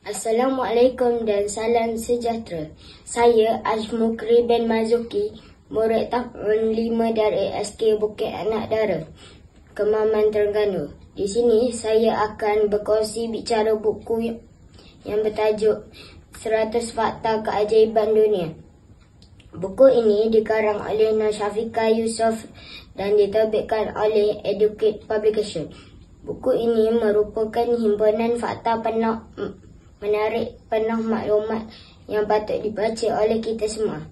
Assalamualaikum dan salam sejahtera. Saya Azmukri bin Mazuki, murid tahun 5 dari SK Bukit Anak Dara, Kemaman, Terengganu. Di sini saya akan berkongsi bicara buku yang bertajuk 100 Fakta Keajaiban Dunia. Buku ini dikarang oleh Nur Syafiqah Yusof dan diterbitkan oleh Educate Publication. Buku ini merupakan himpunan fakta menarik penuh maklumat yang patut dibaca oleh kita semua.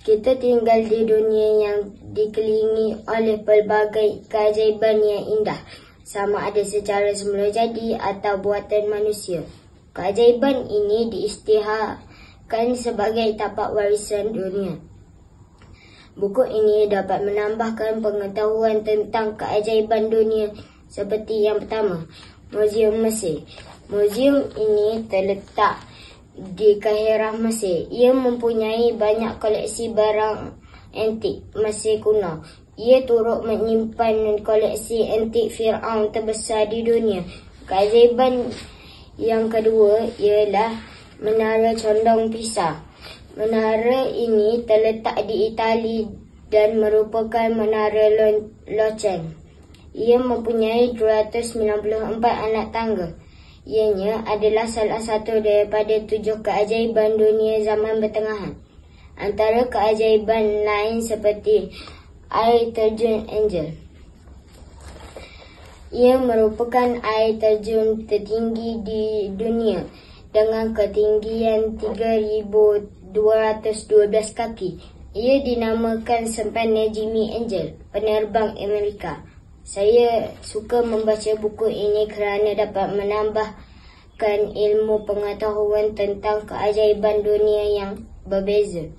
Kita tinggal di dunia yang dikelilingi oleh pelbagai keajaiban yang indah, sama ada secara semula jadi atau buatan manusia. Keajaiban ini diisytiharkan sebagai tapak warisan dunia. Buku ini dapat menambahkan pengetahuan tentang keajaiban dunia seperti yang pertama, Muzium Mesir. Muzium ini terletak di Kahirah, Mesir. Ia mempunyai banyak koleksi barang antik Mesir kuno. Ia turut menyimpan koleksi antik Firaun terbesar di dunia. Keajaiban yang kedua ialah Menara Condong Pisa. Menara ini terletak di Itali dan merupakan menara loceng. Ia mempunyai 294 anak tangga. Ianya adalah salah satu daripada 7 keajaiban dunia zaman pertengahan. Antara keajaiban lain seperti air terjun Angel. Ia merupakan air terjun tertinggi di dunia dengan ketinggian 3,212 kaki. Ia dinamakan sempadan Jimmy Angel, penerbang Amerika. Saya suka membaca buku ini kerana dapat menambahkan ilmu pengetahuan tentang keajaiban dunia yang berbeza.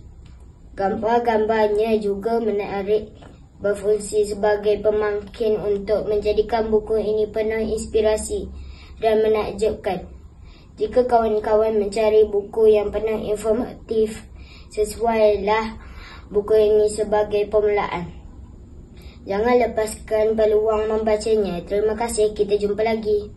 Gambar-gambarnya juga menarik, berfungsi sebagai pemangkin untuk menjadikan buku ini penuh inspirasi dan menakjubkan. Jika kawan-kawan mencari buku yang penuh informatif, sesuailah buku ini sebagai permulaan. Jangan lepaskan peluang membacanya. Terima kasih, kita jumpa lagi.